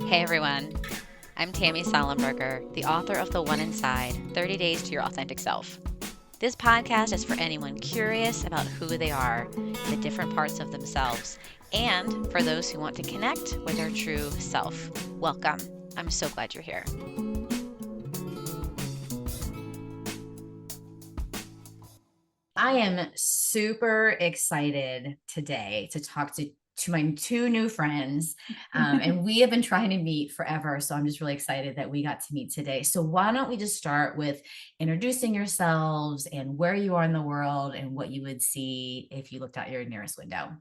Hey everyone, I'm Tammy Salenberger, the author of The One Inside, 30 Days to Your Authentic Self. This podcast is for anyone curious about who they are, the different parts of themselves, and for those who want to connect with their true self. Welcome. I'm so glad you're here. I am super excited today to talk to my two new friends. And we have been trying to meet forever. So I'm just really excited that we got to meet today. So why don't we just start with introducing yourselves and where you are in the world and what you would see if you looked out your nearest window.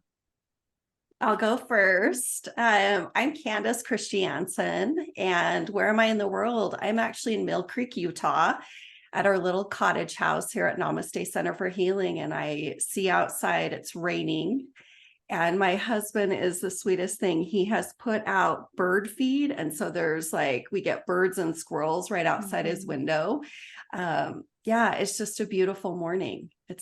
I'll go first. I'm Candice Christiansen, and where am I in the world? I'm actually in Mill Creek, Utah, at our little cottage house here at Namaste Center for Healing, and I see outside it's raining, and my husband is the sweetest thing. He has put out bird feed, and so there's we get birds and squirrels right outside his window. It's just a beautiful morning. I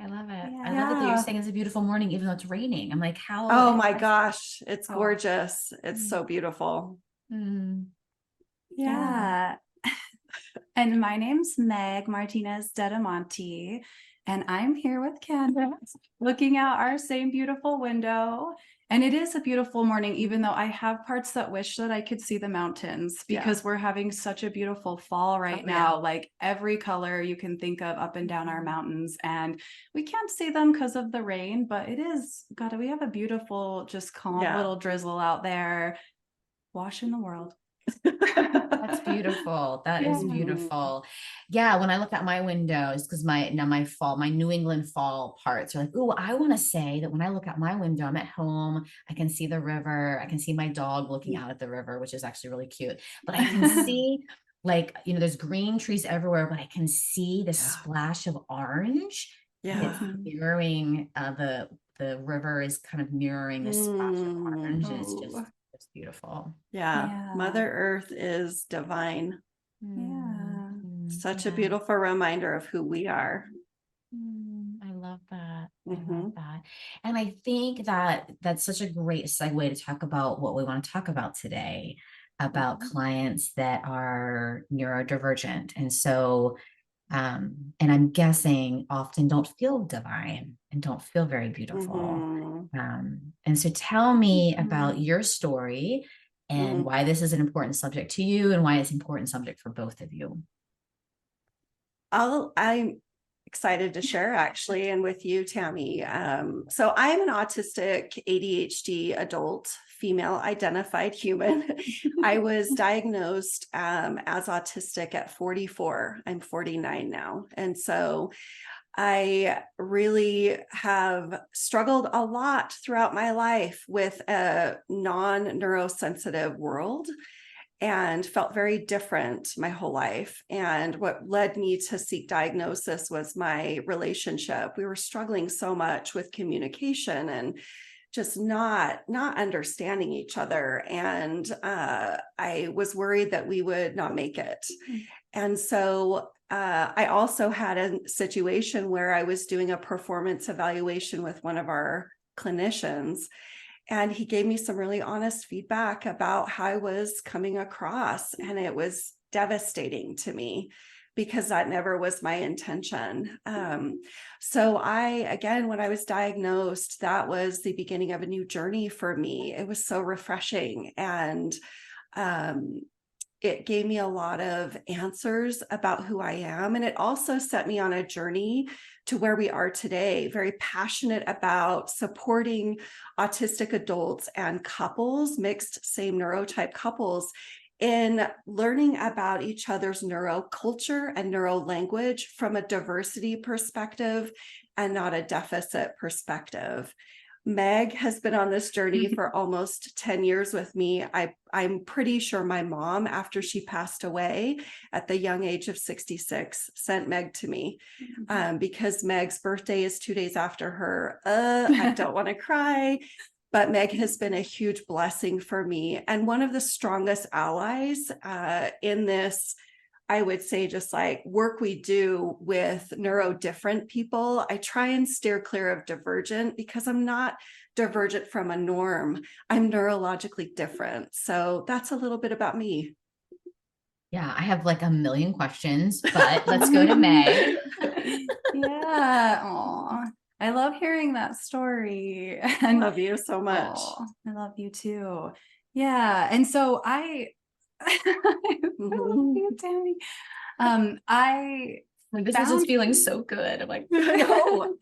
love it. Yeah. I love it that you're saying it's a beautiful morning, even though it's raining. I'm like, how? Oh my gosh, it's gorgeous. It's so beautiful. Yeah. And my name's Meg Martinez Dedamonte, and I'm here with Candice, looking out our same beautiful window. And it is a beautiful morning, even though I have parts that wish that I could see the mountains, because we're having such a beautiful fall right now. Like every color you can think of up and down our mountains, and we can't see them because of the rain, but we have a beautiful, just calm little drizzle out there, washing the world. That's beautiful. That is beautiful. Yeah, when I look out my windows, because my New England fall parts are like, oh, I want to say that when I look out my window, I'm at home, I can see the river, I can see my dog looking out at the river, which is actually really cute. But I can see there's green trees everywhere, but I can see the splash of orange. Yeah. It's mirroring the river is kind of mirroring the splash of orange. It's just beautiful. Yeah. Mother Earth is divine. Yeah. Such a beautiful reminder of who we are. I love that. I love that. And I think that that's such a great segue to talk about what we want to talk about today, about clients that are neurodivergent. And so and I'm guessing often don't feel divine and don't feel very beautiful. And so tell me about your story and why this is an important subject to you and why it's an important subject for both of you. I'm excited to share, actually, and with you, Tammy. So I'm an autistic ADHD adult, female identified human. I was diagnosed as autistic at 44. I'm 49 now. And so I really have struggled a lot throughout my life with a non-neurosensitive world and felt very different my whole life. And what led me to seek diagnosis was my relationship. We were struggling so much with communication and just not understanding each other. And I was worried that we would not make it. And so I also had a situation where I was doing a performance evaluation with one of our clinicians, and he gave me some really honest feedback about how I was coming across. And it was devastating to me because that never was my intention. So when I was diagnosed, that was the beginning of a new journey for me. It was so refreshing. And it gave me a lot of answers about who I am. And it also set me on a journey to where we are today, very passionate about supporting autistic adults and couples, mixed same neurotype couples, in learning about each other's neuroculture and neurolanguage from a diversity perspective and not a deficit perspective. Meg has been on this journey for almost 10 years with me. I'm pretty sure my mom, after she passed away at the young age of 66, sent Meg to me because Meg's birthday is 2 days after her. I don't want to cry, but Meg has been a huge blessing for me and one of the strongest allies in this I would say just like work we do with neurodifferent people, I try and steer clear of divergent because I'm not divergent from a norm. I'm neurologically different. So that's a little bit about me. Yeah, I have like a million questions, but let's go to Meg. Yeah. Aw. I love hearing that story. I And love you so much. I love you too. Yeah. And so I love you, Tammy. I This is found just feeling so good. I'm like, No.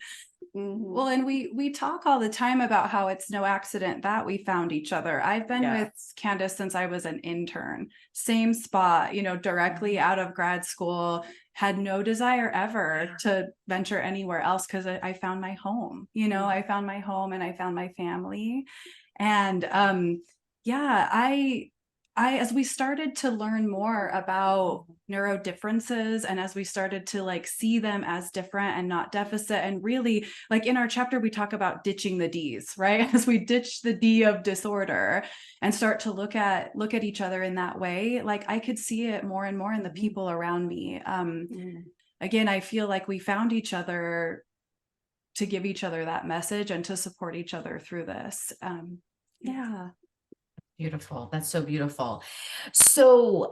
Well, and we talk all the time about how it's no accident that we found each other. I've been Yeah. with Candice since I was an intern, same spot, directly out of grad school, had no desire ever to venture anywhere else because I found my home, I found my home and I found my family. And yeah, I as we started to learn more about neurodifferences and as we started to like see them as different and not deficit, and really like in our chapter, we talk about ditching the Ds, right? As we ditch the D of disorder and start to look at each other in that way, like I could see it more and more in the people around me. Again, I feel like we found each other to give each other that message and to support each other through this. Yeah. beautiful. That's so beautiful. So,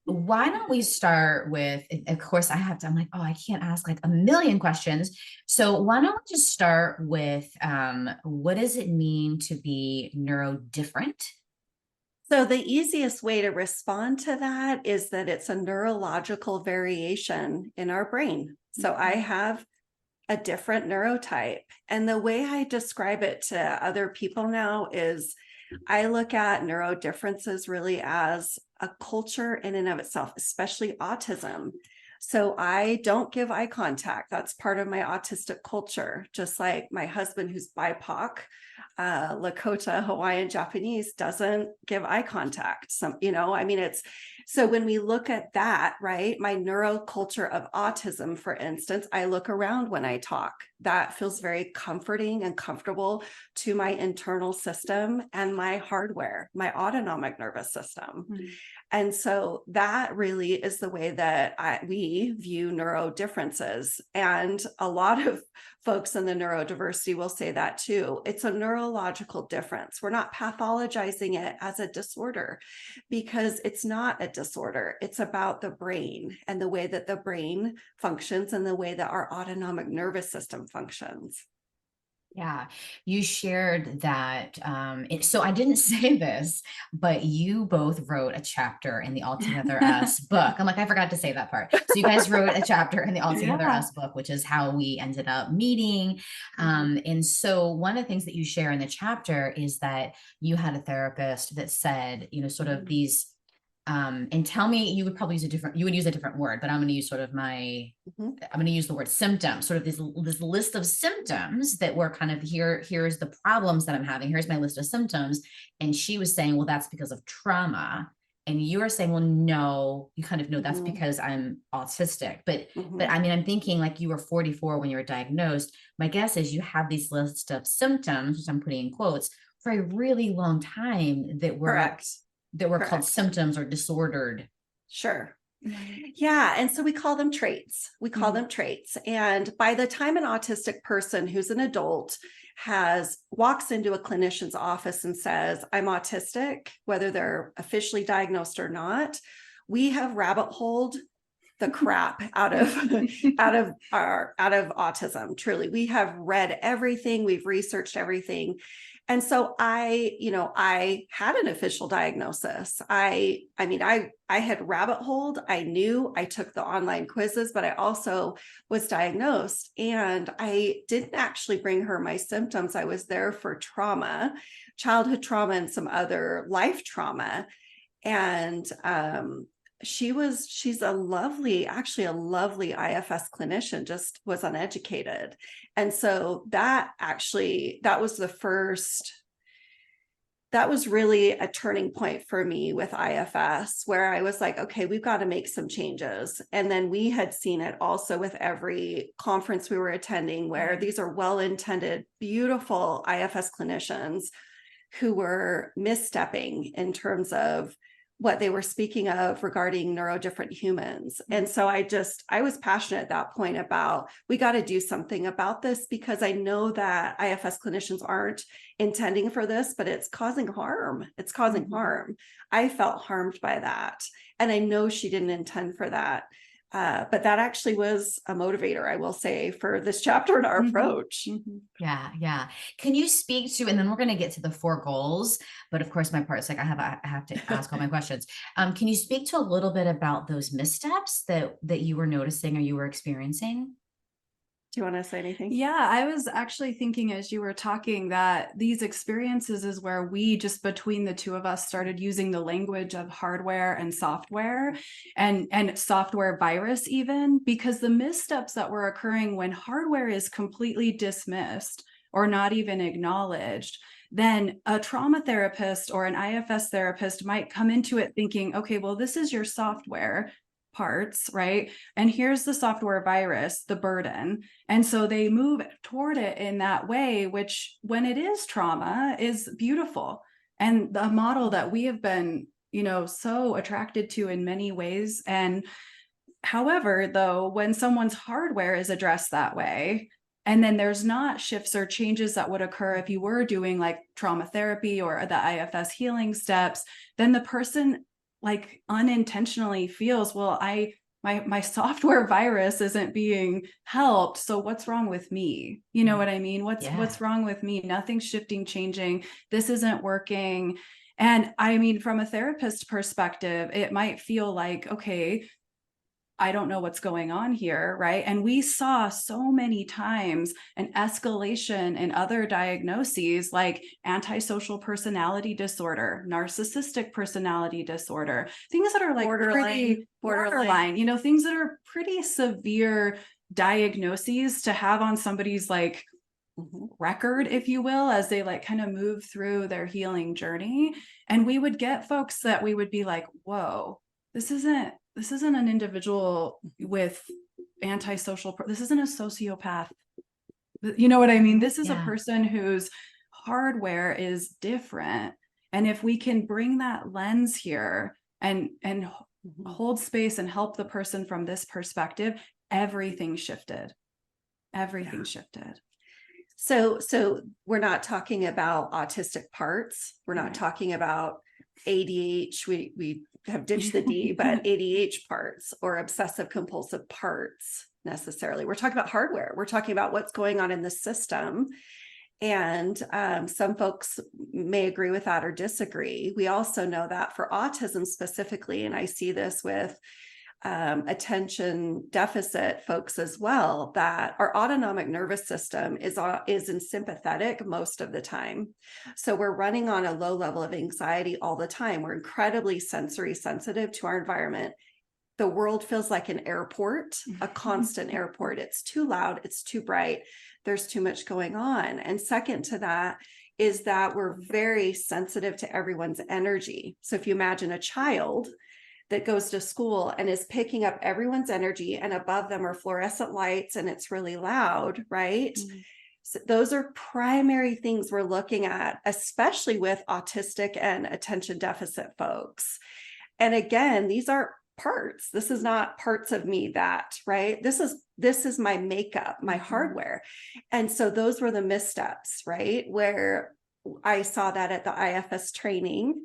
why don't we start with, of course, I'm like, oh, I can't ask like a million questions. So why don't we just start with, what does it mean to be neurodifferent? So the easiest way to respond to that is that it's a neurological variation in our brain. So I have a different neurotype. And the way I describe it to other people now is I look at neurodifferences really as a culture in and of itself, especially autism. So I don't give eye contact. That's part of my autistic culture. Just like my husband, who's BIPOC, Lakota, Hawaiian, Japanese, doesn't give eye contact. It's so when we look at that, right? My neuroculture of autism, for instance, I look around when I talk. That feels very comforting and comfortable to my internal system and my hardware, my autonomic nervous system. And so that really is the way that we view neurodifferences. And a lot of folks in the neurodiversity will say that too. It's a neurological difference. We're not pathologizing it as a disorder because it's not a disorder. It's about the brain and the way that the brain functions and the way that our autonomic nervous system functions. Yeah, you shared that. So I didn't say this, but you both wrote a chapter in the Altogether Us book. I'm like, I forgot to say that part. So you guys wrote a chapter in the Altogether Us book, which is how we ended up meeting. And so one of the things that you share in the chapter is that you had a therapist that said, sort of these, and tell me, you would probably use a different word, but I'm going to use sort of I'm going to use the word symptoms, sort of this list of symptoms that were kind of here's the problems that I'm having. Here's my list of symptoms. And she was saying, well, that's because of trauma. And you were saying, well, no, you kind of know that's because I'm autistic. But I mean, I'm thinking like you were 44 when you were diagnosed. My guess is you have these list of symptoms, which I'm putting in quotes, for a really long time that were Correct. That were called symptoms or disordered. Sure. Yeah. And so we call them traits. Them traits. And by the time an autistic person who's an adult walks into a clinician's office and says, I'm autistic, whether they're officially diagnosed or not, we have rabbit holed the crap out of autism. Truly, we have read everything, we've researched everything. And so I had an official diagnosis. I had rabbit holed. I knew. I took the online quizzes, but I also was diagnosed, and I didn't actually bring her my symptoms. I was there for trauma, childhood trauma, and some other life trauma. And she's a lovely IFS clinician, just was uneducated. And so that was really a turning point for me with IFS, where I was like, okay, we've got to make some changes. And then we had seen it also with every conference we were attending, where these are well-intended, beautiful IFS clinicians who were misstepping in terms of what they were speaking of regarding neurodifferent humans. And so I was passionate at that point about, we got to do something about this, because I know that IFS clinicians aren't intending for this, but it's causing harm. It's causing harm. I felt harmed by that. And I know she didn't intend for that. But that actually was a motivator, I will say, for this chapter in our approach. Yeah. Yeah. Can you speak to, and then we're going to get to the 4 goals, but of course my part's like, I have to ask all my questions. Can you speak to a little bit about those missteps that you were noticing or you were experiencing? Do you want to say anything? Yeah, I was actually thinking as you were talking that these experiences is where we, just between the two of us, started using the language of hardware and software and software virus even, because the missteps that were occurring when hardware is completely dismissed or not even acknowledged, then a trauma therapist or an IFS therapist might come into it thinking, okay, well, this is your software parts, right? And here's the software virus, the burden. And so they move toward it in that way, which when it is trauma is beautiful. And the model that we have been, so attracted to in many ways. And however, though, when someone's hardware is addressed that way, and then there's not shifts or changes that would occur if you were doing like trauma therapy or the IFS healing steps, then the person like unintentionally feels, well, my software virus isn't being helped. So what's wrong with me? You know what I mean? What's wrong with me? Nothing's shifting, changing. This isn't working. And I mean, from a therapist perspective, it might feel like, okay, I don't know what's going on here, right? And we saw so many times an escalation in other diagnoses like antisocial personality disorder, narcissistic personality disorder, things that are like borderline, things that are pretty severe diagnoses to have on somebody's like record, if you will, as they like kind of move through their healing journey. And we would get folks that we would be like, whoa, this isn't an individual with antisocial, this isn't a sociopath. You know what I mean? This is a person whose hardware is different. And if we can bring that lens here and hold space and help the person from this perspective, everything shifted. Everything shifted. So we're not talking about autistic parts. We're not talking about ADH. We have ditched the D, but ADH parts or obsessive compulsive parts necessarily. We're talking about hardware. We're talking about what's going on in the system. And some folks may agree with that or disagree. We also know that for autism specifically, and I see this with attention deficit folks as well, that our autonomic nervous system is in sympathetic most of the time. So we're running on a low level of anxiety all the time. We're incredibly sensory sensitive to our environment. The world feels like an airport, a constant airport. It's too loud. It's too bright. There's too much going on. And second to that is that we're very sensitive to everyone's energy. So if you imagine a child that goes to school and is picking up everyone's energy, and above them are fluorescent lights and it's really loud, right? So those are primary things we're looking at, especially with autistic and attention deficit folks. And again, these are parts. This is not parts of me that, right? This is my makeup, my hardware. And so those were the missteps, right? Where I saw that at the IFS training.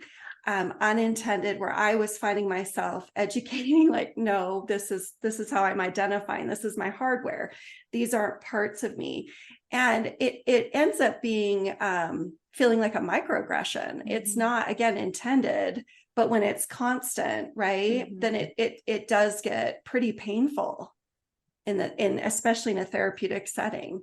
Unintended, where I was finding myself educating, like, no, this is how I'm identifying. This is my hardware. These aren't parts of me. And it ends up being feeling like a microaggression. It's not, again, intended, but when it's constant, right, then it does get pretty painful especially in a therapeutic setting.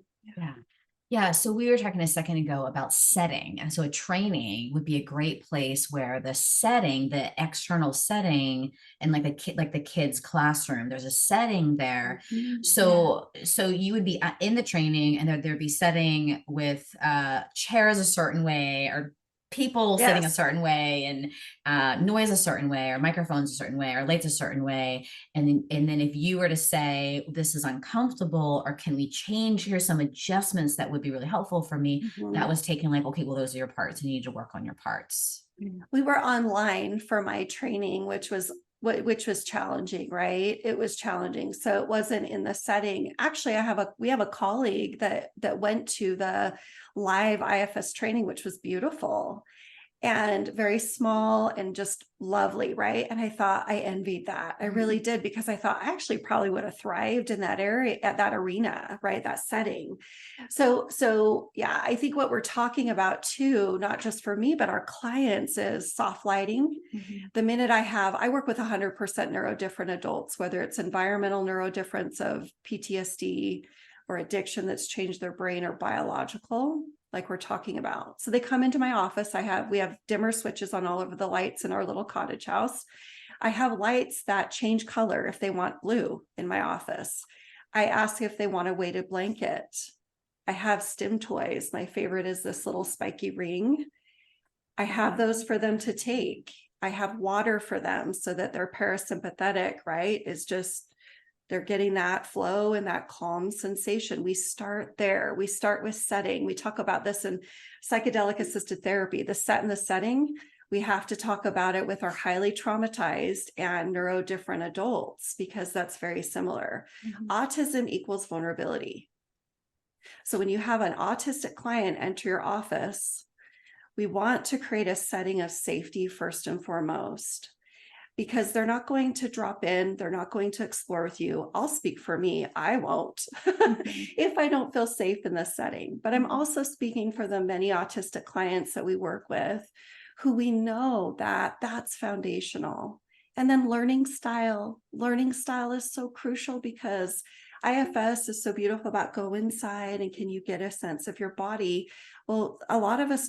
Yeah. So we were talking a second ago about setting. And so a training would be a great place where the setting, the external setting, and like the kids' classroom, there's a setting there. So you would be in the training and there'd be setting with chairs a certain way, or people sitting a certain way, and noise a certain way, or microphones a certain way, or lights a certain way. And then if you were to say, this is uncomfortable, or can we change, here's some adjustments that would be really helpful for me, that was taken like, okay, well, those are your parts, and you need to work on your parts. We were online for my training, which was challenging, right? It was challenging. So it wasn't in the setting. Actually, we have a colleague that went to the live IFS training, which was beautiful and very small and just lovely, right? And I thought I envied that. I really did, because I thought I actually probably would have thrived in that area, at that arena, right? That setting. So yeah, I think what we're talking about too, not just for me, but our clients, is soft lighting. The minute I work with 100% neurodifferent adults, whether it's environmental neurodifference of PTSD or addiction that's changed their brain, or biological, like we're talking about. So they come into my office. We have dimmer switches on all of the lights in our little cottage house. I have lights that change color if they want blue in my office. I ask if they want a weighted blanket. I have stim toys. My favorite is this little spiky ring. I have those for them to take. I have water for them so that their parasympathetic, right, is just, they're getting that flow and that calm sensation. We start there. We start with setting. We talk about this in psychedelic assisted therapy, the set and the setting. We have to talk about it with our highly traumatized and neurodifferent adults, because that's very similar. Autism equals vulnerability. So when you have an autistic client enter your office, we want to create a setting of safety first and foremost, because they're not going to drop in. They're not going to explore with you. I'll speak for me. I won't if I don't feel safe in this setting. But I'm also speaking for the many autistic clients that we work with, who we know that that's foundational. And then learning style is so crucial, because IFS is so beautiful about go inside and can you get a sense of your body? Well, a lot of us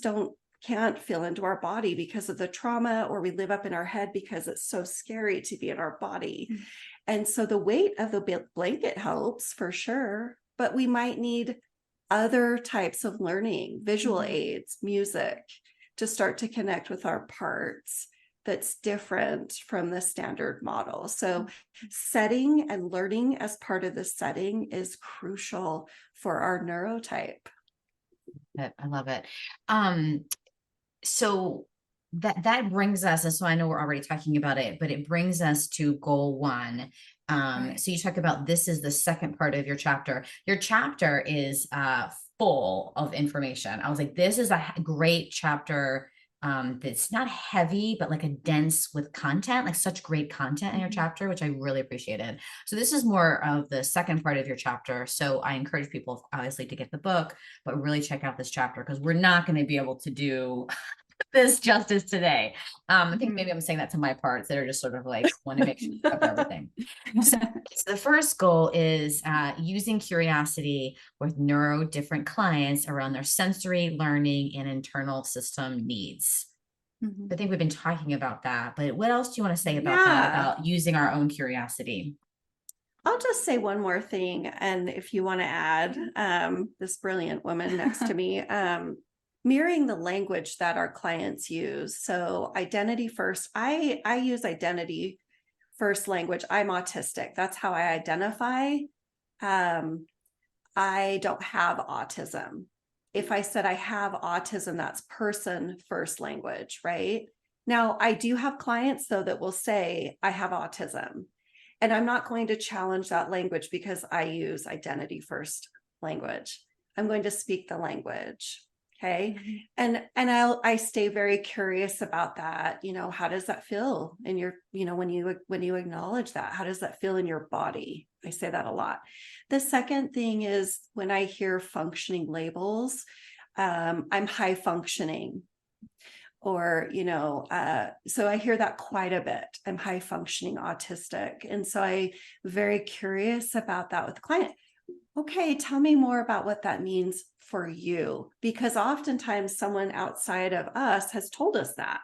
can't feel into our body because of the trauma, or we live up in our head because it's so scary to be in our body. And so the weight of the blanket helps for sure, but we might need other types of learning, visual aids, music, to start to connect with our parts that's different from the standard model. So setting and learning as part of the setting is crucial for our neurotype. I love it. So that brings us, and so I know we're already talking about it, but it brings us to goal 1. So you talk about, this is the second part of your chapter. Your chapter is full of information. I was like, this is a great chapter that's not heavy, but like a dense with content, like such great content in your chapter, which I really appreciated. So this is more of the second part of your chapter. So I encourage people, obviously, to get the book, but really check out this chapter, because we're not going to be able to do this justice today. I think maybe I'm saying that to my parts that are just sort of like, want to make sure you cover everything. So the first goal is using curiosity with neurodifferent clients around their sensory, learning, and internal system needs. I think we've been talking about that, but what else do you want to say about that, about using our own curiosity? I'll just say one more thing. And if you want to add, this brilliant woman next to me, mirroring the language that our clients use. So identity first, I use identity first language. I'm autistic. That's how I identify. I don't have autism. If I said I have autism, that's person first language, right? Now, I do have clients though that will say I have autism, and I'm not going to challenge that language because I use identity first language. I'm going to speak the language. Okay. And I stay very curious about that. You know, how does that feel in your, you know, when you acknowledge that, how does that feel in your body? I say that a lot. The second thing is, when I hear functioning labels, I'm high functioning, or, you know, so I hear that quite a bit. I'm high functioning autistic. And so I'm very curious about that with the client. Okay, tell me more about what that means for you, because oftentimes someone outside of us has told us that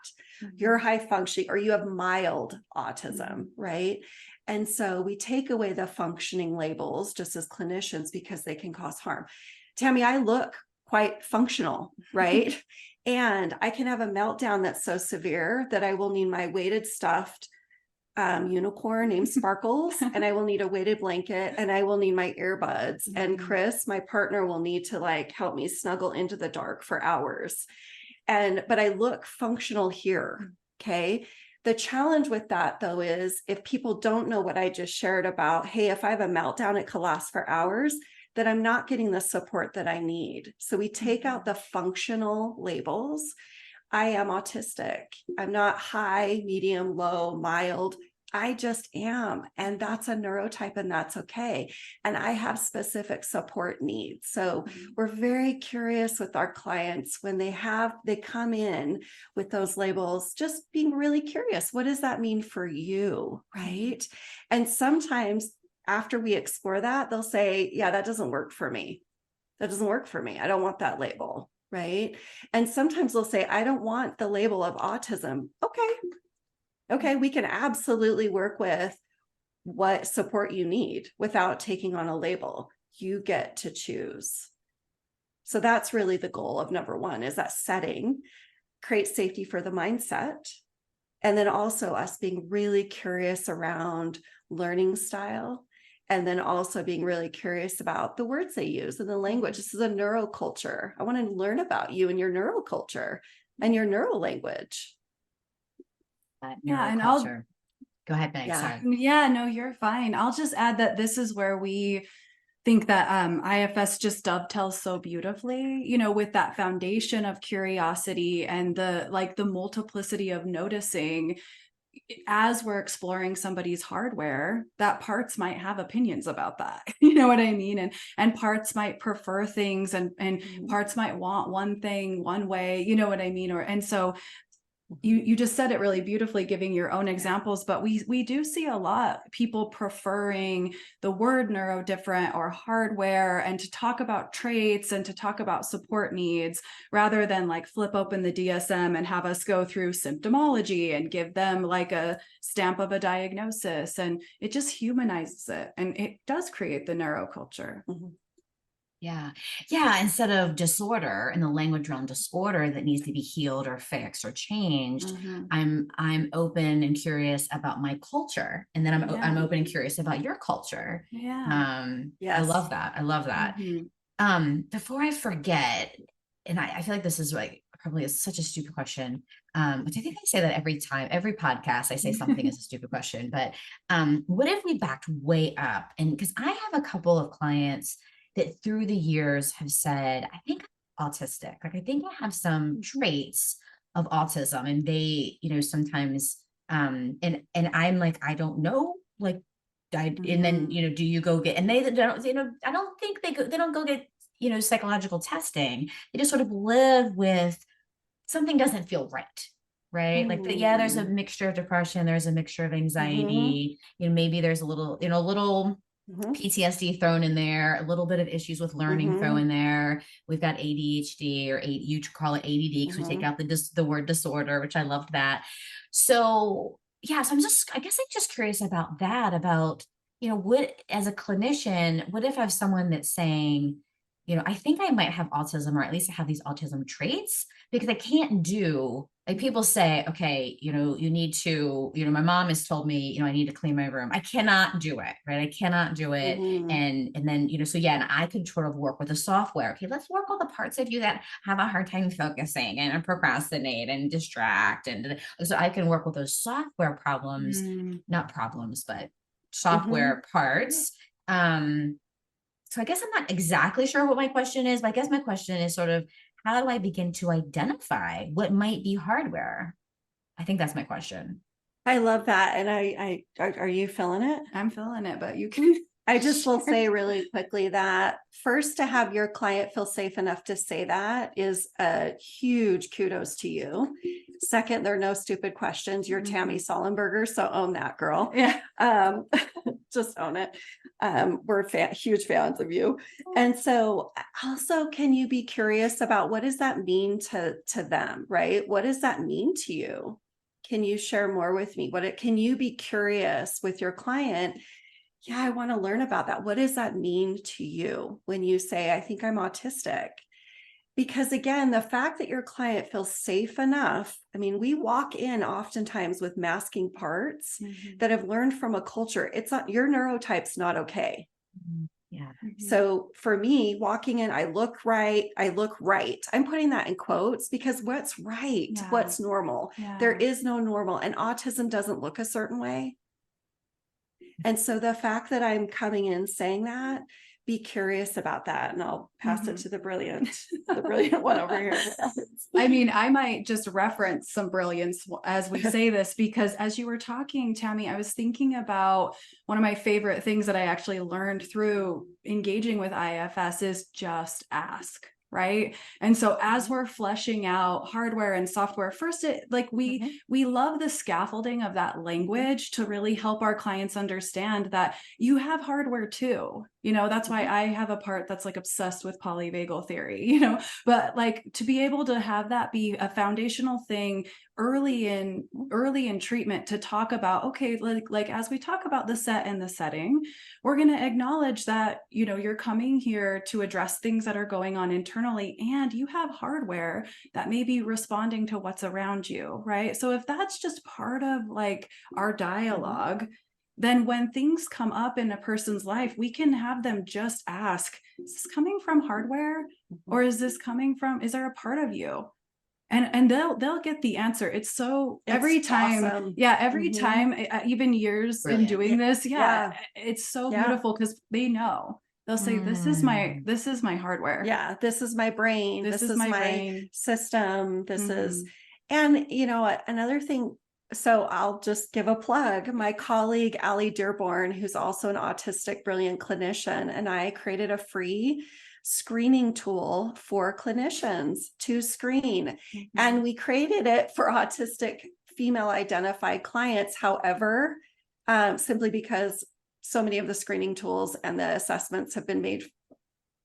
you're high functioning or you have mild autism, right? And so we take away the functioning labels just as clinicians, because they can cause harm. Tammy, I look quite functional, right? And I can have a meltdown that's so severe that I will need my weighted stuffed unicorn named Sparkles, and I will need a weighted blanket, and I will need my earbuds. And Chris, my partner, will need to like help me snuggle into the dark for hours. But I look functional here. Okay. The challenge with that though is if people don't know what I just shared about, hey, if I have a meltdown, it could last for hours, that I'm not getting the support that I need. So we take out the functional labels. I am autistic. I'm not high, medium, low, mild. I just am. And that's a neurotype, and that's okay. And I have specific support needs. So we're very curious with our clients when they come in with those labels, just being really curious. What does that mean for you? Right. And sometimes after we explore that, they'll say, yeah, that doesn't work for me. That doesn't work for me. I don't want that label. Right. And sometimes they'll say, I don't want the label of autism. Okay, we can absolutely work with what support you need without taking on a label. You get to choose. So that's really the goal of number one, is that setting, create safety for the mindset. And then also us being really curious around learning style. And then also being really curious about the words they use and the language. This is a neuroculture. I want to learn about you and your neuroculture and your neuro language. Yeah, and Neuroculture. Go ahead, Meg. Yeah. Sorry. Yeah, no, you're fine. I'll just add that this is where we think that IFS just dovetails so beautifully, you know, with that foundation of curiosity and the multiplicity of noticing. As we're exploring somebody's hardware, that parts might have opinions about that. You know what I mean? And parts might prefer things, and parts might want one thing one way, you know what I mean? And so you just said it really beautifully, giving your own examples, but we do see a lot people preferring the word neurodifferent or hardware, and to talk about traits and to talk about support needs, rather than like flip open the DSM and have us go through symptomology and give them like a stamp of a diagnosis. And it just humanizes it, and it does create the neuroculture. Yeah. Instead of disorder, in the language realm, disorder that needs to be healed or fixed or changed, I'm open and curious about my culture, and then I'm open and curious about your culture. Yes. I love that. Before I forget, and I feel like this is like probably such a stupid question, which I think I say that every podcast I say something is a stupid question, but what if we backed way up? And because I have a couple of clients that through the years have said, I think I'm autistic. Like, I think I have some traits of autism, and they, you know, sometimes, and I'm like, I don't know, like, and then, you know, do you go get, and they don't, you know, I don't think they don't go get, you know, psychological testing. They just sort of live with something doesn't feel right? Like there's a mixture of depression, there's a mixture of anxiety, you know, maybe there's a little PTSD thrown in there, a little bit of issues with learning thrown in there. We've got ADHD, or you call it ADD, because we take out the word disorder, which I loved that. So yeah, so I guess I'm just curious about that, about, you know, what, as a clinician, what if I have someone that's saying, you know, I think I might have autism, or at least I have these autism traits, because I can't do, like, people say, okay, you know, you need to, you know, my mom has told me, you know, I need to clean my room. I cannot do it, right? I cannot do it. And then, you know, so yeah, and I can sort of work with the software. Okay, let's work on the parts of you that have a hard time focusing and procrastinate and distract. And so I can work with those software problems, not problems, but software parts. So I guess I'm not exactly sure what my question is, but I guess my question is sort of, how do I begin to identify what might be hardware? I think that's my question. I love that. And are you feeling it? I'm feeling it, but you can. I just will say really quickly that first, to have your client feel safe enough to say that is a huge kudos to you. Second, there are no stupid questions. You're Tammy Sollenberger, so own that, girl. Yeah. Just own it. We're huge fans of you. And so also, can you be curious about what does that mean to them, right? What does that mean to you? Can you share more with me? Can you be curious with your client? Yeah, I want to learn about that. What does that mean to you when you say, I think I'm autistic? Because again, the fact that your client feels safe enough, I mean, we walk in oftentimes with masking parts that have learned from a culture. It's not, your neurotype's not okay. Yeah. So for me, walking in, I look right. I'm putting that in quotes because what's right, what's normal. There is no normal, and autism doesn't look a certain way. And so the fact that I'm coming in saying that, be curious about that, and I'll pass it to the brilliant one over here. I mean, I might just reference some brilliance as we say this, because as you were talking, Tammy, I was thinking about one of my favorite things that I actually learned through engaging with IFS is just ask. Right. And so as we're fleshing out hardware and software, first, we love the scaffolding of that language to really help our clients understand that you have hardware too. You know, that's why I have a part that's like obsessed with polyvagal theory, you know, but like to be able to have that be a foundational thing early in treatment, to talk about, okay, like as we talk about the set and the setting, we're going to acknowledge that, you know, you're coming here to address things that are going on internally, and you have hardware that may be responding to what's around you, right? So if that's just part of like our dialogue, then when things come up in a person's life, we can have them just ask, is this coming from hardware, or is there a part of you? And they'll get the answer. It's every time, awesome. Every time, even years in doing this, it's so beautiful, because they know. They'll say, this is my hardware. Yeah, this is my brain. This is my brain system. This is, and you know what, another thing. So I'll just give a plug. My colleague, Allie Dearborn, who's also an autistic brilliant clinician, and I created a free screening tool for clinicians to screen. And we created it for autistic female identified clients. However, simply because so many of the screening tools and the assessments have been made,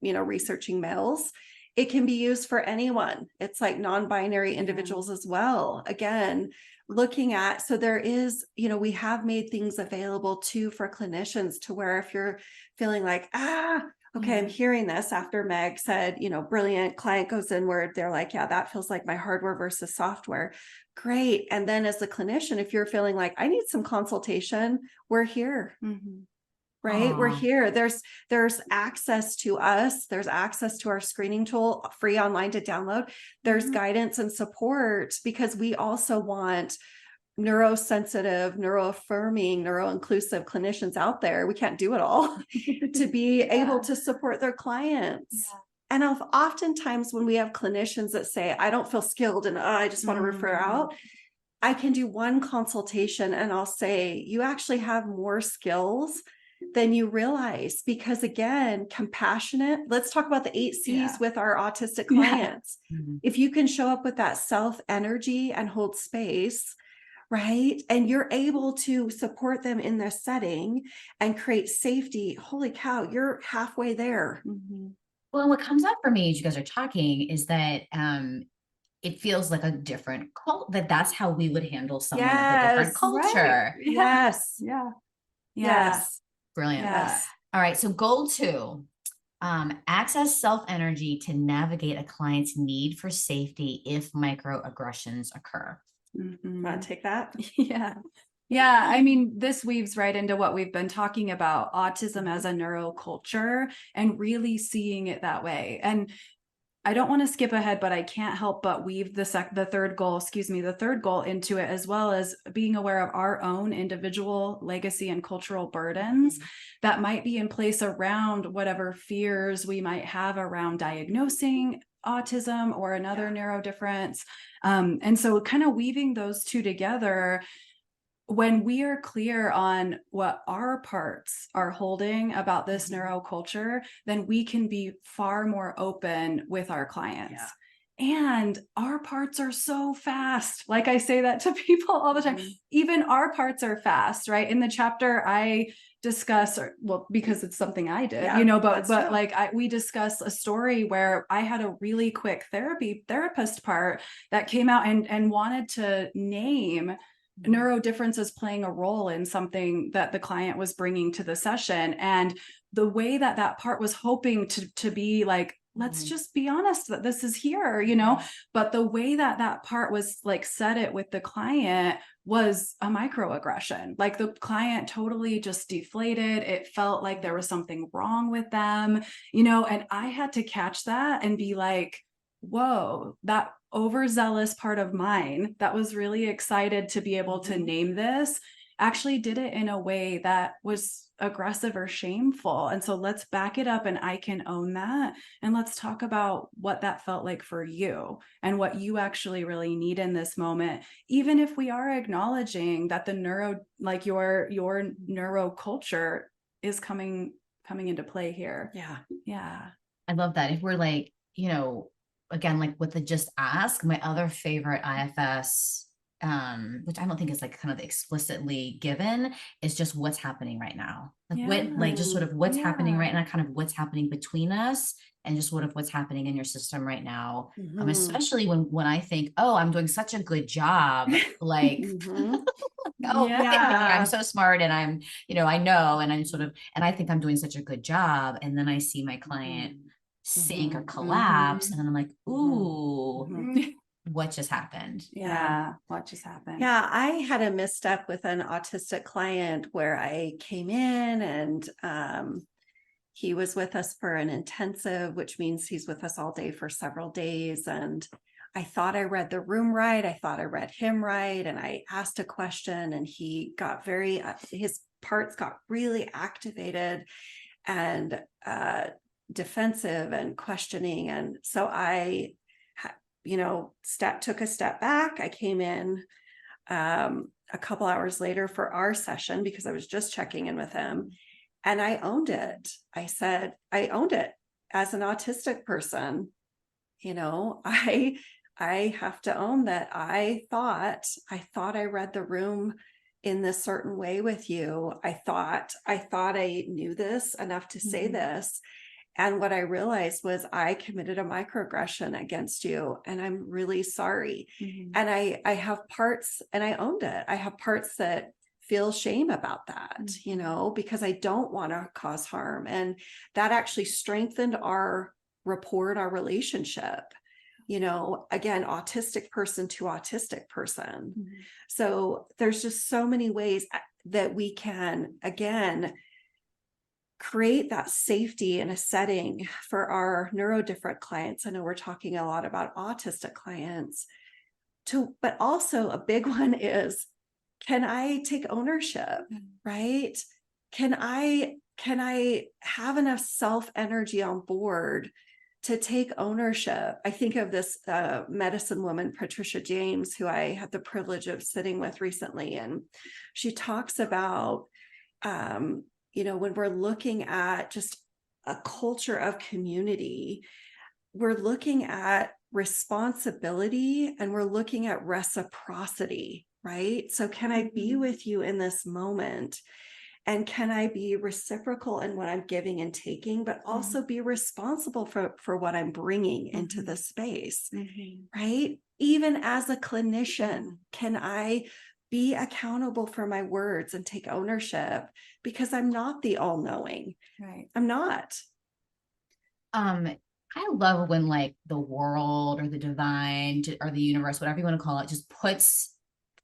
you know, researching males, it can be used for anyone. It's like non-binary individuals as well. Again, looking at, so there is, you know, we have made things available too for clinicians, to where if you're feeling like, okay, I'm hearing this after Meg said, you know, brilliant, client goes inward, they're like, yeah, that feels like my hardware versus software. Great. And then as a clinician, if you're feeling like I need some consultation, we're here. Right? We're here. There's access to us. There's access to our screening tool, free online to download. There's guidance and support, because we also want neurosensitive, neuroaffirming, neuro-inclusive clinicians out there. We can't do it all to be able to support their clients. And oftentimes when we have clinicians that say, I don't feel skilled and I just want to refer out, I can do one consultation and I'll say, you actually have more skills than you realize, because again, compassionate, let's talk about the 8 C's with our autistic clients. If you can show up with that self energy and hold space, right? And you're able to support them in their setting and create safety. Holy cow, you're halfway there. Well, what comes up for me as you guys are talking is that it feels like a different that's how we would handle someone of a different culture. Right. Yes. Brilliant. All right. So goal 2, access self-energy to navigate a client's need for safety if microaggressions occur. Want to take that? Yeah. I mean, this weaves right into what we've been talking about, autism as a neuroculture, and really seeing it that way. And I don't want to skip ahead, but I can't help but weave the third goal into it, as well as being aware of our own individual legacy and cultural burdens that might be in place around whatever fears we might have around diagnosing autism or another neurodifference. And so kind of weaving those two together, when we are clear on what our parts are holding about this neuroculture, then we can be far more open with our clients. And our parts are so fast. Like I say that to people all the time. Even our parts are fast, right? In the chapter I discuss, because it's something I did, you know, but we discuss a story where I had a really quick therapist part that came out and wanted to name neurodifferences playing a role in something that the client was bringing to the session. And the way that part was hoping to be like let's just be honest that this is here, you know, but the way that that part was like said it with the client was a microaggression. Like the client totally just deflated. It felt like there was something wrong with them, you know, and I had to catch that and be like, whoa, that overzealous part of mine that was really excited to be able to name this actually did it in a way that was aggressive or shameful. And so let's back it up and I can own that. And let's talk about what that felt like for you and what you actually really need in this moment. Even if we are acknowledging that the like your neuroculture is coming into play here. Yeah. Yeah. I love that. If we're like, you know, again, like with the just ask, my other favorite IFS, which I don't think is like kind of explicitly given, is just what's happening right now. Like what, like just sort of what's happening right now, kind of what's happening between us, and just sort of what's happening in your system right now. Especially when I think, oh, I'm doing such a good job, like, oh, I'm so smart, and I'm, you know, I know, and I'm sort of, and I think I'm doing such a good job, and then I see my client sink or collapse, and then I'm like, ooh. What just happened? Yeah. What just happened? Yeah. I had a misstep with an autistic client where I came in and he was with us for an intensive, which means he's with us all day for several days. And I thought I read the room right. I thought I read him right. And I asked a question and he got his parts got really activated and defensive and questioning. And so I took a step back. I came in a couple hours later for our session because I was just checking in with him, and I owned it. I said, I owned it as an autistic person. You know, I have to own that. I thought I read the room in this certain way with you. I thought I knew this enough to say this. And what I realized was I committed a microaggression against you, and I'm really sorry. And I have parts, and I owned it. I have parts that feel shame about that, you know, because I don't want to cause harm. And that actually strengthened our rapport, our relationship, you know, again, autistic person to autistic person. So there's just so many ways that we can, again, create that safety in a setting for our neurodifferent clients. I know we're talking a lot about autistic clients too, but also a big one is, can I take ownership, right? Can I have enough self energy on board to take ownership? I think of this medicine woman, Patricia James, who I had the privilege of sitting with recently. And she talks about, you know, when we're looking at just a culture of community, we're looking at responsibility and we're looking at reciprocity, right? So can I be with you in this moment? And can I be reciprocal in what I'm giving and taking, but also be responsible for what I'm bringing into the space, right? Even as a clinician, can I be accountable for my words and take ownership, because I'm not the all-knowing. Right. I'm not. I love when like the world or the divine or the universe, whatever you want to call it, just puts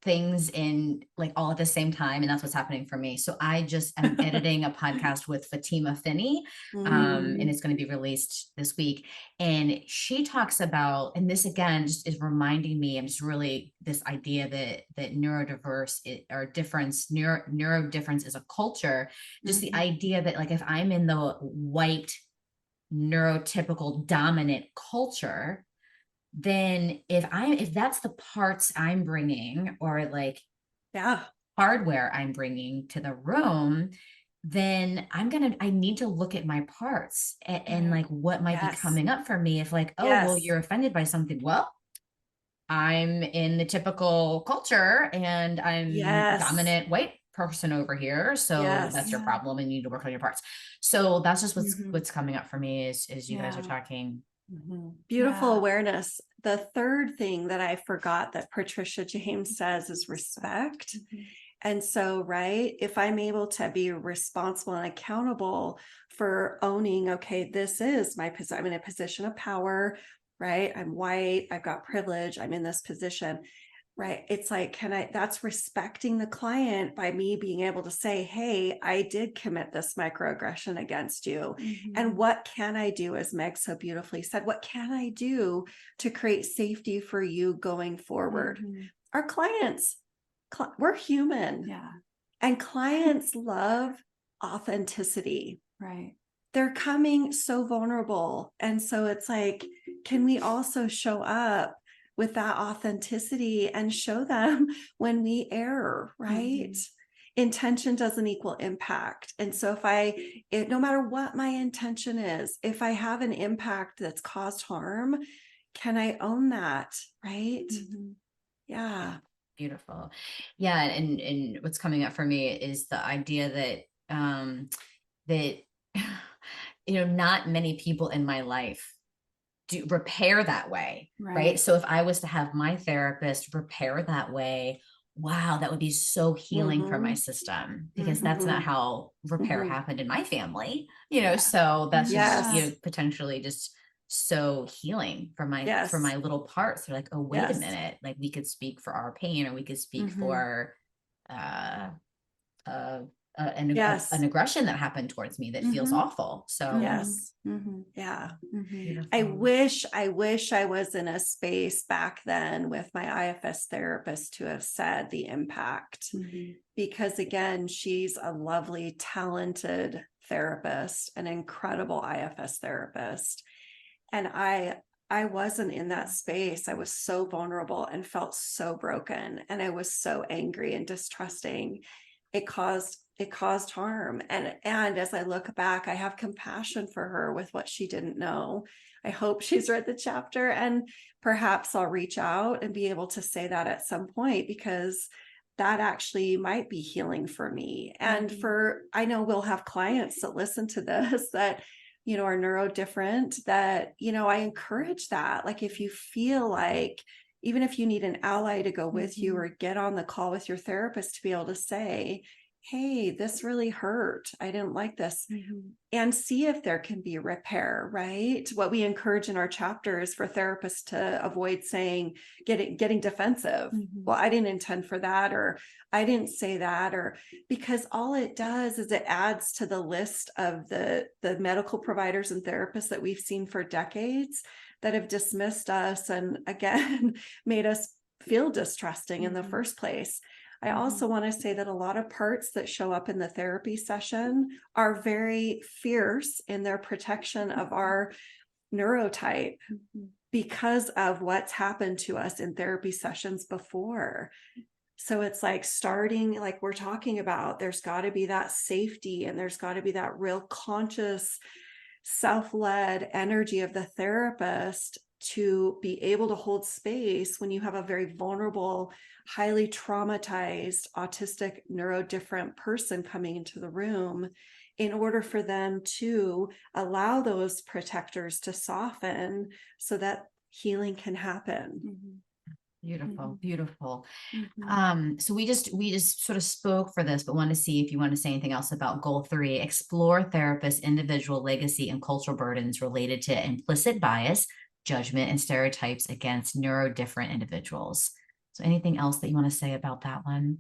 things in like all at the same time. And that's what's happening for me. So I just am editing a podcast with Fatima Finney, and it's going to be released this week. And she talks about, and this again just is reminding me, I'm just really this idea that neurodiverse or neurodifference is a culture. Just the idea that like if I'm in the white neurotypical dominant culture, then if that's the parts I'm bringing, or like hardware I'm bringing to the room, then I need to look at my parts and like what might be coming up for me. If like, oh, well, you're offended by something. Well, I'm in the typical culture and I'm dominant white person over here. So that's your problem and you need to work on your parts. So that's just what's coming up for me as you guys are talking. Beautiful awareness. The third thing that I forgot that Patricia James says is respect. And so, right, if I'm able to be responsible and accountable for owning, okay, this is my position, I'm in a position of power, right? I'm white, I've got privilege, I'm in this position, right? It's like, that's respecting the client by me being able to say, hey, I did commit this microaggression against you. And what can I do, as Meg so beautifully said, what can I do to create safety for you going forward? Our clients, we're human. Yeah. And clients love authenticity. Right. They're coming so vulnerable. And so it's like, can we also show up with that authenticity and show them when we err, right? Intention doesn't equal impact. And so no matter what my intention is, if I have an impact that's caused harm, can I own that, right? Yeah. Beautiful. Yeah. And what's coming up for me is the idea that, not many people in my life do repair that way. Right. So if I was to have my therapist repair that way, wow, that would be so healing for my system, because that's not how repair happened in my family, so that's just, potentially just so healing for my little parts. They're like, oh, wait a minute, like we could speak for our pain, or we could speak for an aggression that happened towards me that feels awful. So yeah. I wish I was in a space back then with my IFS therapist to have said the impact, because again, she's a lovely, talented therapist, an incredible IFS therapist. And I wasn't in that space. I was so vulnerable and felt so broken. And I was so angry and distrusting. It caused harm. And as I look back, I have compassion for her with what she didn't know. I hope she's read the chapter, and perhaps I'll reach out and be able to say that at some point, because that actually might be healing for me. And I know we'll have clients that listen to this that, are neurodifferent, that, I encourage that. Like, if you feel like, even if you need an ally to go with you, or get on the call with your therapist to be able to say, hey, this really hurt, I didn't like this, and see if there can be repair, right? What we encourage in our chapter is for therapists to avoid saying, getting defensive. Well, I didn't intend for that, or I didn't say that, or because all it does is it adds to the list of the medical providers and therapists that we've seen for decades that have dismissed us, and again, made us feel distrusting in the first place. I also want to say that a lot of parts that show up in the therapy session are very fierce in their protection of our neurotype, because of what's happened to us in therapy sessions before. So it's like, starting, like we're talking about, there's got to be that safety, and there's got to be that real conscious, self-led energy of the therapist to be able to hold space when you have a very vulnerable, highly traumatized, autistic, neurodifferent person coming into the room, in order for them to allow those protectors to soften so that healing can happen. Beautiful, beautiful. So we just sort of spoke for this, but want to see if you want to say anything else about goal 3: explore therapist individual legacy and cultural burdens related to implicit bias, judgment, and stereotypes against neurodifferent individuals. So anything else that you want to say about that one?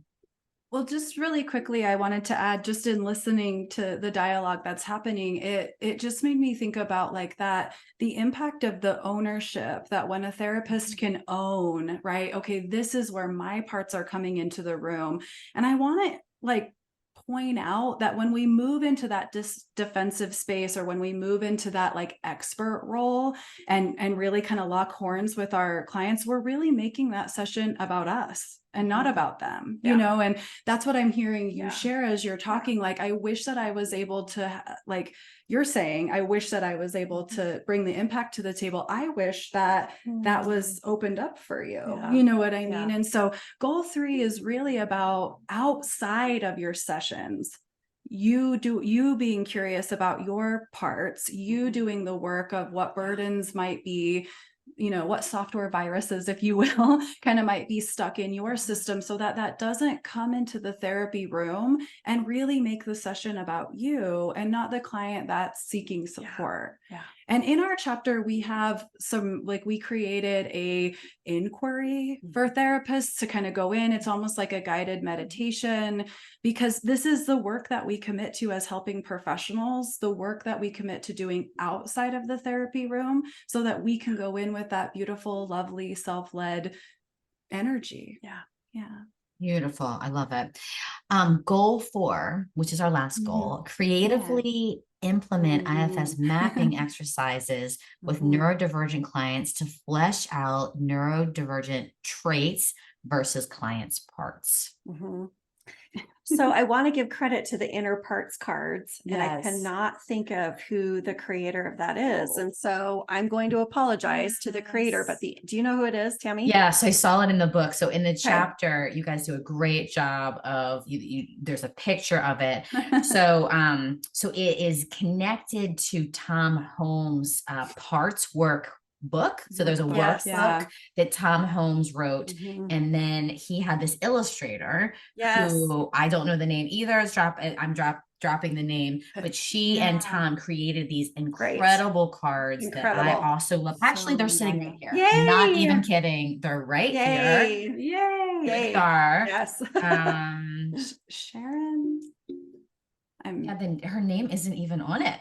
Well, just really quickly, I wanted to add, just in listening to the dialogue that's happening, it just made me think about like that, the impact of the ownership, that when a therapist can own, right? Okay, this is where my parts are coming into the room. And I want to like point out that when we move into that defensive space, or when we move into that like expert role and really kind of lock horns with our clients, we're really making that session about us and not about them, and that's what I'm hearing you share as you're talking. Like, I wish that I was able to, like you're saying, I wish that I was able to bring the impact to the table. I wish that that was opened up for you. You know what I mean? And so goal 3 is really about outside of your sessions. You being curious about your parts, you doing the work of what burdens might be what software viruses, if you will, kind of might be stuck in your system, so that that doesn't come into the therapy room and really make the session about you and not the client that's seeking support. Yeah. And in our chapter, we have we created a inquiry for therapists to kind of go in. It's almost like a guided meditation, because this is the work that we commit to as helping professionals, the work that we commit to doing outside of the therapy room, so that we can go in with that beautiful, lovely, self-led energy. Yeah. Yeah. Beautiful. I love it. Goal 4, which is our last goal, creatively implement IFS mapping exercises with neurodivergent clients to flesh out neurodivergent traits versus clients' parts. So I want to give credit to the inner parts cards, and I Yes. cannot think of who the creator of that is. And so I'm going to apologize to the creator, but do you know who it is, Tammy? Yeah, so I saw it in the book. So in the chapter, you guys do a great job of there's a picture of it. So so it is connected to Tom Holmes' parts work book. So there's a workbook that Tom Holmes wrote, and then he had this illustrator who I don't know the name either. I'm dropping the name, but she and Tom created these incredible cards that I also love. Actually, they're sitting right here. Yay! Not even kidding. They're right here. Yay! Star. Yes. Sharon. Her name isn't even on it.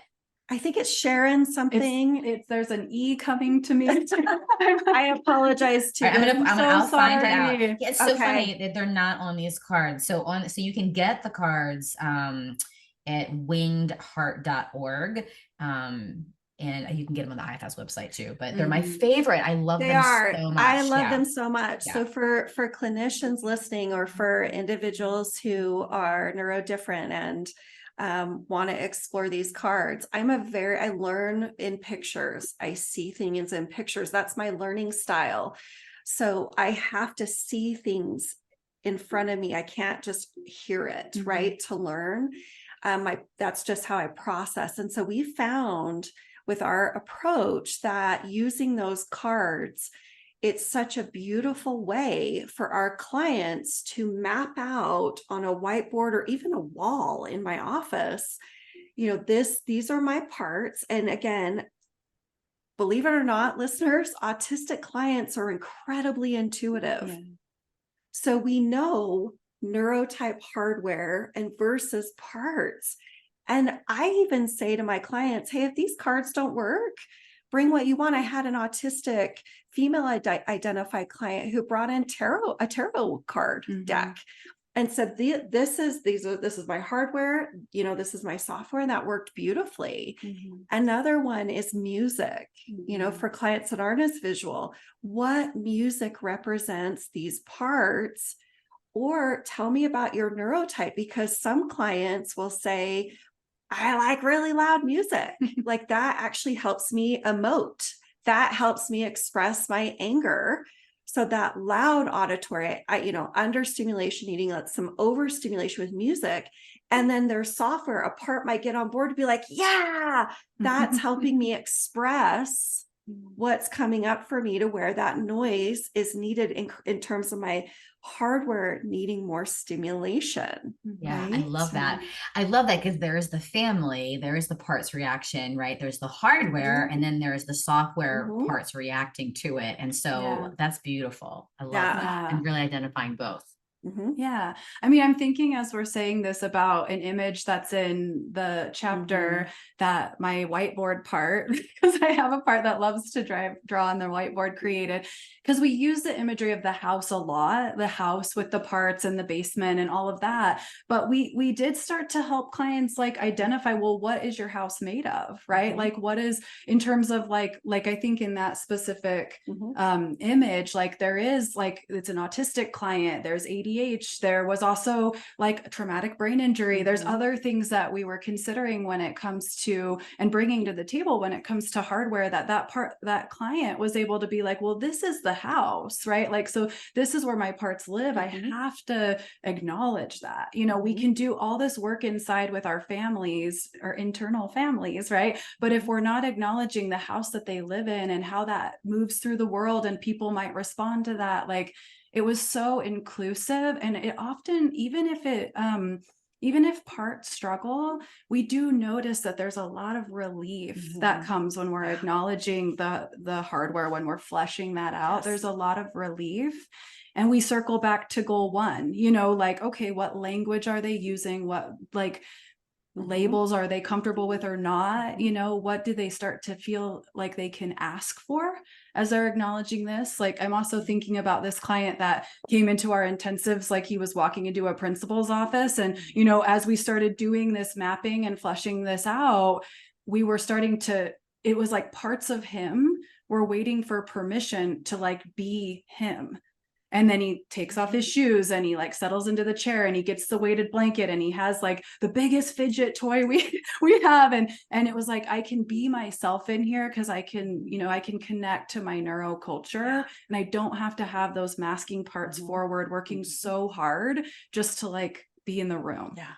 I think it's Sharon something. There's an E coming to me. I apologize to I'll find it out. sorry. Yeah, it's so funny that they're not on these cards. So you can get the cards at wingedheart.org. And you can get them on the IFS website too, but they're my favorite. I love them so much. I love them so much. So for clinicians listening, or for individuals who are neurodifferent and want to explore these cards, I learn in pictures. I see things in pictures. That's my learning style. So I have to see things in front of me. I can't just hear it, right? To learn. That's just how I process. And so we found with our approach that using those cards, it's such a beautiful way for our clients to map out on a whiteboard or even a wall in my office, these are my parts. And again, believe it or not, listeners, autistic clients are incredibly intuitive. Yeah. So we know neurotype hardware and versus parts. And I even say to my clients, hey, if these cards don't work, bring what you want. I had an autistic female identified client who brought in a tarot card deck and said, this is my hardware, this is my software, and that worked beautifully. Another one is music, for clients that aren't as visual, what music represents these parts, or tell me about your neurotype, because some clients will say, I like really loud music. Like that actually helps me emote. That helps me express my anger. So that loud auditory, understimulation, needing some overstimulation with music. And then their software, a part might get on board to be like, yeah, that's helping me express what's coming up for me, to where that noise is needed in terms of my hardware needing more stimulation. Yeah, right? I love that. I love that, because there is the family, there is the parts reaction, right? There's the hardware, and then there's the software parts reacting to it. And so that's beautiful. I love that. And really identifying both. Yeah. I mean, I'm thinking as we're saying this about an image that's in the chapter, that my whiteboard part, because I have a part that loves to draw on the whiteboard, created, because we use the imagery of the house a lot, the house with the parts and the basement and all of that. But we did start to help clients identify, well, what is your house made of, right? Like what is, in terms of like I think in that specific image, there is it's an autistic client, there's ADHD TDAH. There was also like traumatic brain injury. There's other things that we were considering when it comes to, and bringing to the table when it comes to hardware, that client was able to be like, well, this is the house, right? Like, so this is where my parts live. I have to acknowledge that, you know, we can do all this work inside with our families, our internal families, right? But if we're not acknowledging the house that they live in and how that moves through the world and people might respond to that, like, it was so inclusive. And it often, even if parts struggle, we do notice that there's a lot of relief that comes when we're acknowledging the hardware, when we're fleshing that out. There's a lot of relief. And we circle back to goal one, you know, like, okay, what language are they using? What, like, labels are they comfortable with or not? You know, what do they start to feel like they can ask for as they're acknowledging this? Like, I'm also thinking about this client that came into our intensives, like he was walking into a principal's office. And, you know, as we started doing this mapping and fleshing this out, we were starting to, it was like parts of him were waiting for permission to like be him. And then he takes off his shoes and he like settles into the chair and he gets the weighted blanket and he has like the biggest fidget toy we have. And it was like, I can be myself in here because I can, you know, I can connect to my neuroculture and I don't have to have those masking parts forward, working so hard just to like be in the room. Yeah.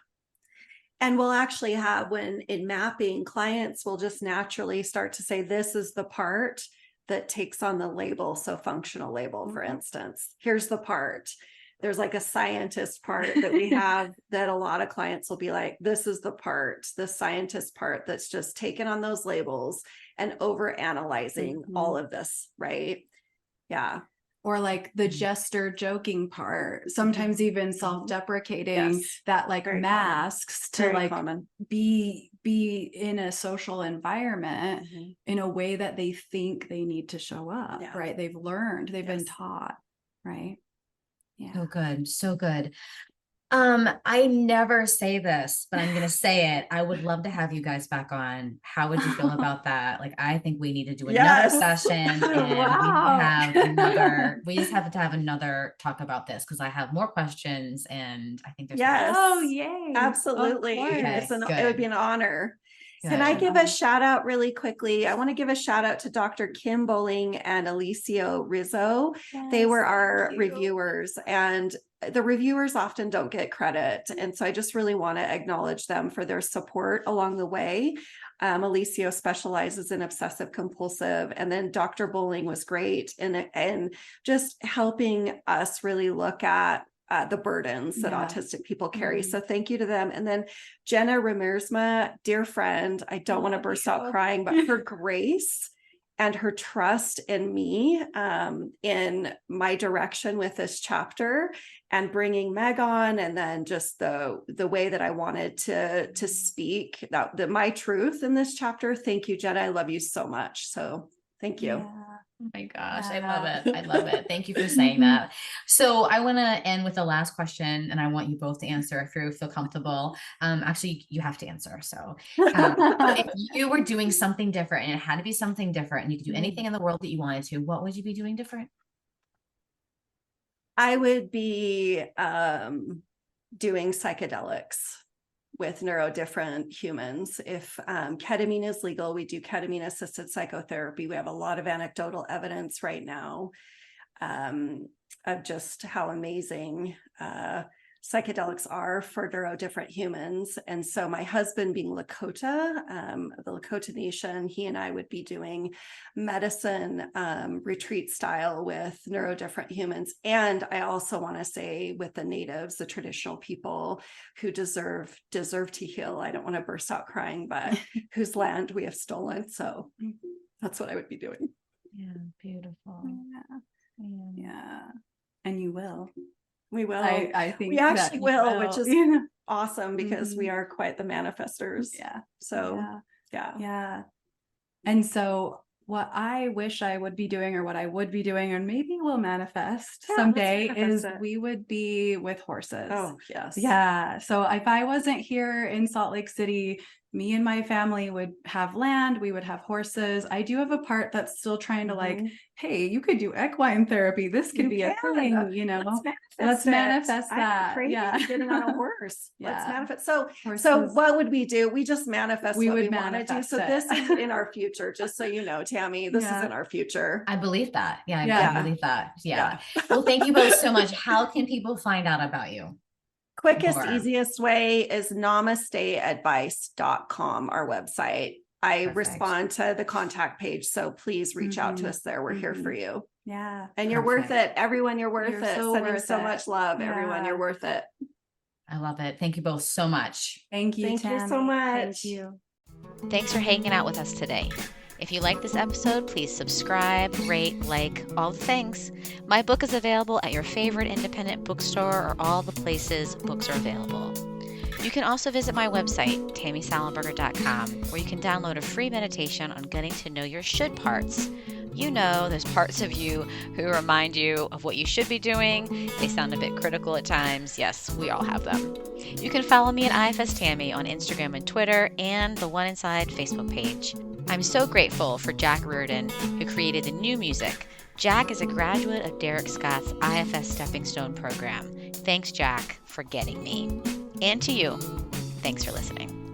And we'll actually have, when in mapping, clients will just naturally start to say, this is the part that takes on the label. So functional label, for instance, here's the part. There's like a scientist part that we have that a lot of clients will be like, this is the part, the scientist part that's just taken on those labels and over analyzing all of this, right? Yeah. Or like the jester joking part, sometimes even self-deprecating, that like very masks common. To very like common. be in a social environment in a way that they think they need to show up, right? They've learned, they've been taught, right? Yeah. So good. So good. I never say this, but I'm going to say it. I would love to have you guys back on. How would you feel about that? Like, I think we need to do another session and we just have to have another talk about this because I have more questions and I think there's oh yay. Absolutely. It would be an honor. Good. Can I give a shout out really quickly? I want to give a shout out to Dr. Kim Bowling and Alicio Rizzo. They were our reviewers, and the reviewers often don't get credit. And so I just really want to acknowledge them for their support along the way. Alicio specializes in obsessive compulsive, and then Dr. Bowling was great in just helping us really look at the burdens that autistic people carry. So thank you to them. And then Jenna Remersma, dear friend, I don't want to burst out crying, but her grace and her trust in me, in my direction with this chapter, and bringing Meg on, and then just the way that I wanted to speak my truth in this chapter. Thank you, Jenna. I love you so much. So thank you. Yeah. Oh my gosh, I love it. I love it. Thank you for saying that. So I want to end with the last question, and I want you both to answer if you feel comfortable. Actually, you have to answer. So if you were doing something different and it had to be something different and you could do anything in the world that you wanted to, what would you be doing different? I would be doing psychedelics with neurodifferent humans. If ketamine is legal, we do ketamine assisted psychotherapy. We have a lot of anecdotal evidence right now of just how amazing psychedelics are for neurodifferent humans. And so my husband, being Lakota, the Lakota Nation, he and I would be doing medicine retreat style with neurodifferent humans. And I also want to say with the natives, the traditional people who deserve to heal. I don't want to burst out crying, but whose land we have stolen. So that's what I would be doing. Yeah, beautiful. Yeah. And you will. We will. I think we actually will, which is awesome because we are quite the manifestors. Yeah. So, yeah. And so what I wish I would be doing, or what I would be doing, and maybe we'll manifest someday, is we would be with horses. Oh, yes. Yeah. So if I wasn't here in Salt Lake City, me and my family would have land, we would have horses. I do have a part that's still trying to like, hey, you could do equine therapy. This could be a thing, you know. Let's manifest that. Yeah, getting on a horse. Let's manifest. So Horses. what would we do? We just manifest We what would we want to do. manifest So it. this is in our future, just so you know, Tammy, this is in our future. I believe that. Yeah, Yeah. I believe that. Yeah. Well, thank you both so much. How can people find out about you? Quickest, More. easiest way is namasteadvice.com, our website. I Perfect. respond to the contact page, so please reach out to us there. We're here for you. Yeah. And you're worth Perfect. it. Everyone, you're worth You're it. so Sending worth so it. much love. Everyone, Yeah. you're worth it. I love it. Thank you both so much. Thank you, Thank you so Tammy. much. Thank you. Thanks for hanging out with us today. If you like this episode, please subscribe, rate, like, all the things. My book is available at your favorite independent bookstore or all the places books are available. You can also visit my website, tammysallenberger.com, where you can download a free meditation on getting to know your should parts. You know, there's parts of you who remind you of what you should be doing. They sound a bit critical at times. Yes, we all have them. You can follow me at IFS Tammy on Instagram and Twitter and the One Inside Facebook page. I'm so grateful for Jack Reardon, who created the new music. Jack is a graduate of Derek Scott's IFS Stepping Stone program. Thanks, Jack, for getting me. And to you, thanks for listening.